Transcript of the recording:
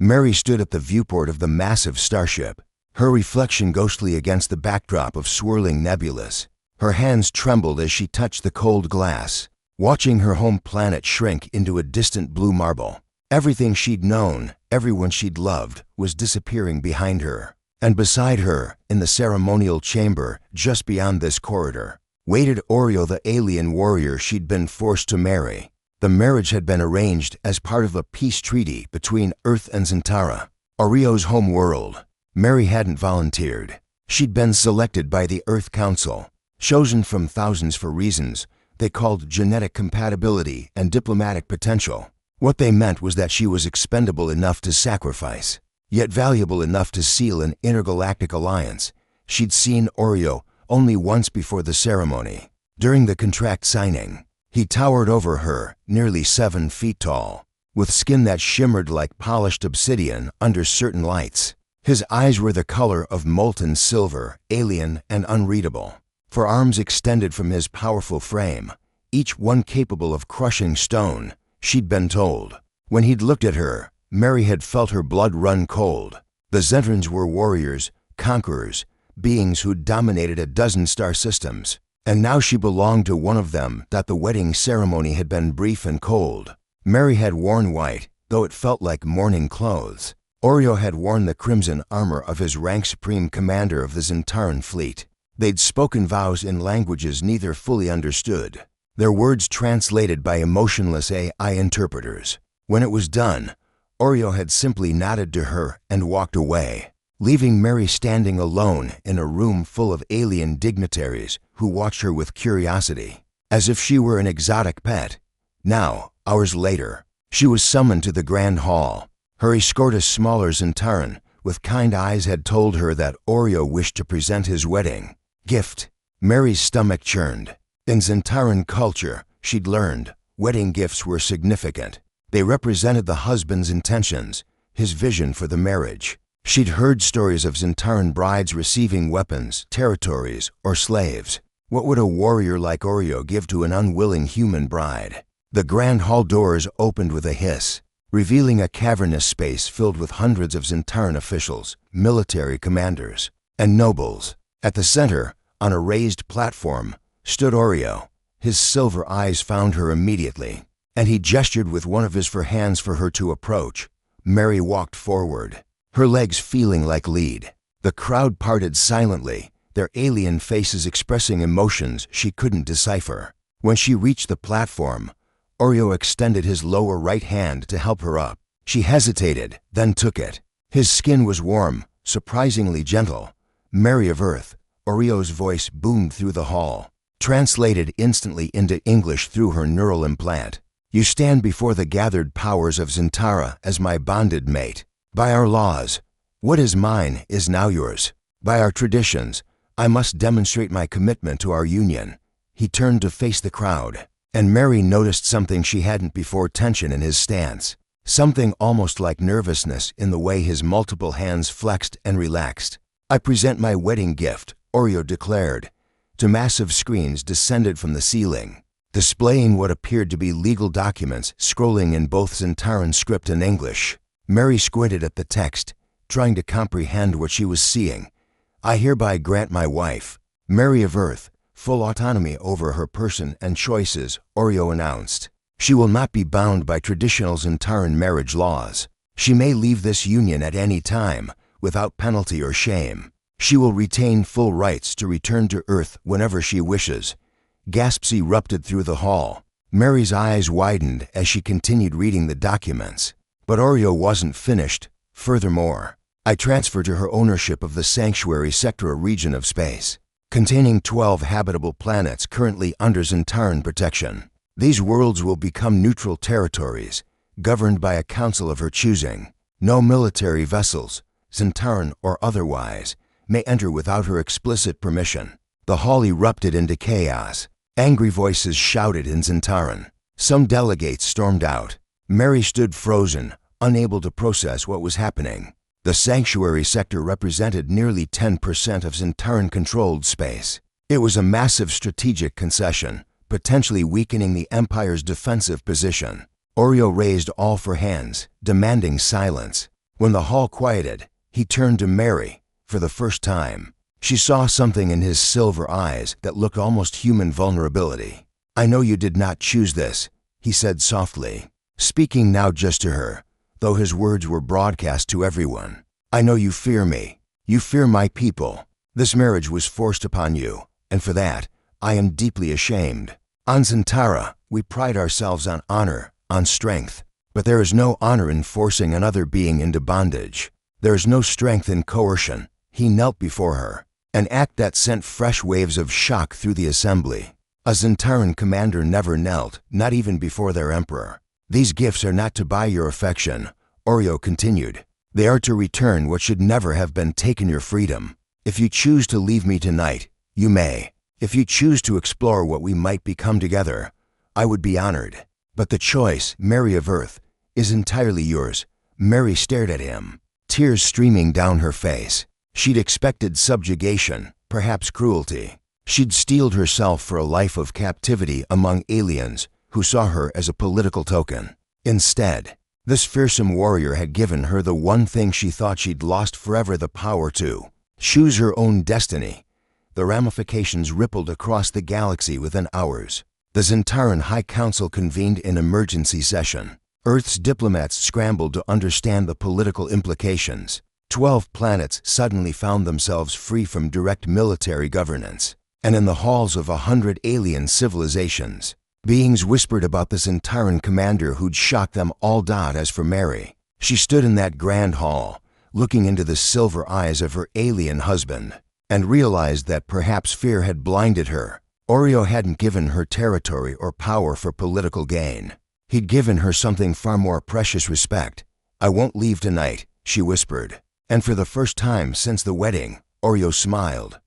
Mary stood at the viewport of the massive starship, her reflection ghostly against the backdrop of swirling nebulas. Her hands trembled as she touched the cold glass, watching her home planet shrink into a distant blue marble. Everything she'd known, everyone she'd loved, was disappearing behind her. And beside her, in the ceremonial chamber just beyond this corridor, waited Oreo, the alien warrior she'd been forced to marry. The marriage had been arranged as part of a peace treaty between Earth and Zentara, Oreo's home world. Mary hadn't volunteered. She'd been selected by the Earth Council, chosen from thousands for reasons they called genetic compatibility and diplomatic potential. What they meant was that she was expendable enough to sacrifice, yet valuable enough to seal an intergalactic alliance. She'd seen Oreo only once before the ceremony, during the contract signing. He towered over her, nearly 7 feet tall, with skin that shimmered like polished obsidian under certain lights. His eyes were the color of molten silver, alien and unreadable. For arms extended from his powerful frame, each one capable of crushing stone, she'd been told. When he'd looked at her, Mary had felt her blood run cold. The Zentrans were warriors, conquerors, beings who'd dominated a dozen star systems. And now she belonged to one of them. That the wedding ceremony had been brief and cold. Mary had worn white, though it felt like mourning clothes. Oreo had worn the crimson armor of his rank supreme commander of the Zentaran fleet. They'd spoken vows in languages neither fully understood, their words translated by emotionless AI interpreters. When it was done, Oreo had simply nodded to her and walked away, leaving Mary standing alone in a room full of alien dignitaries who watched her with curiosity, as if she were an exotic pet. Now, hours later, she was summoned to the Grand Hall. Her escort, a smaller Zentaran with kind eyes, had told her that Oreo wished to present his wedding gift. Mary's stomach churned. In Zentaran culture, she'd learned, wedding gifts were significant. They represented the husband's intentions, his vision for the marriage. She'd heard stories of Zentaran brides receiving weapons, territories, or slaves. What would a warrior like Oreo give to an unwilling human bride? The Grand Hall doors opened with a hiss, revealing a cavernous space filled with hundreds of Zentaran officials, military commanders, and nobles. At the center, on a raised platform, stood Oreo. His silver eyes found her immediately, and he gestured with one of his hands for her to approach. Mary walked forward, her legs feeling like lead. The crowd parted silently, their alien faces expressing emotions she couldn't decipher. When she reached the platform, Oreo extended his lower right hand to help her up. She hesitated, then took it. His skin was warm, surprisingly gentle. Mary of Earth, Oreo's voice boomed through the hall, translated instantly into English through her neural implant. You stand before the gathered powers of Zentara as my bonded mate. By our laws, what is mine is now yours. By our traditions, I must demonstrate my commitment to our union. He turned to face the crowd, and Mary noticed something she hadn't before: tension in his stance. Something almost like nervousness in the way his multiple hands flexed and relaxed. I present my wedding gift, Oreo declared. To massive screens descended from the ceiling, displaying what appeared to be legal documents scrolling in both Zentaran script and English. Mary squinted at the text, trying to comprehend what she was seeing. I hereby grant my wife, Mary of Earth, full autonomy over her person and choices, Oreo announced. She will not be bound by traditional Zentaran marriage laws. She may leave this union at any time, without penalty or shame. She will retain full rights to return to Earth whenever she wishes. Gasps erupted through the hall. Mary's eyes widened as she continued reading the documents. But Oreo wasn't finished. Furthermore, I transfer to her ownership of the Sanctuary Sector, a region of space containing 12 habitable planets currently under Zentaran protection. These worlds will become neutral territories, governed by a council of her choosing. No military vessels, Zentaran or otherwise, may enter without her explicit permission. The hall erupted into chaos. Angry voices shouted in Zentaran. Some delegates stormed out. Mary stood frozen, unable to process what was happening. The Sanctuary Sector represented nearly 10% of Zentaran-controlled space. It was a massive strategic concession, potentially weakening the Empire's defensive position. Oreo raised all four hands, demanding silence. When the hall quieted, he turned to Mary for the first time. She saw something in his silver eyes that looked almost human vulnerability. "I know you did not choose this," he said softly, speaking now just to her, though his words were broadcast to everyone. "I know you fear me. You fear my people. This marriage was forced upon you, and for that, I am deeply ashamed. On Zentara, we pride ourselves on honor, on strength, but there is no honor in forcing another being into bondage. There is no strength in coercion." He knelt before her, an act that sent fresh waves of shock through the assembly. A Zentaran commander never knelt, not even before their emperor. "These gifts are not to buy your affection," Oreo continued. "They are to return what should never have been taken, your freedom. If you choose to leave me tonight, you may. If you choose to explore what we might become together, I would be honored. But the choice, Mary of Earth, is entirely yours." Mary stared at him, tears streaming down her face. She'd expected subjugation, perhaps cruelty. She'd steeled herself for a life of captivity among aliens who saw her as a political token. Instead, this fearsome warrior had given her the one thing she thought she'd lost forever: the power to choose her own destiny. The ramifications rippled across the galaxy within hours. The Zentaran High Council convened an emergency session. Earth's diplomats scrambled to understand the political implications. 12 planets suddenly found themselves free from direct military governance. And in the halls of 100 alien civilizations, beings whispered about the Zentaran commander who'd shocked them all. As for Mary, she stood in that grand hall, looking into the silver eyes of her alien husband, and realized that perhaps fear had blinded her. Oreo hadn't given her territory or power for political gain. He'd given her something far more precious: respect. "I won't leave tonight," she whispered. And for the first time since the wedding, Oreo smiled.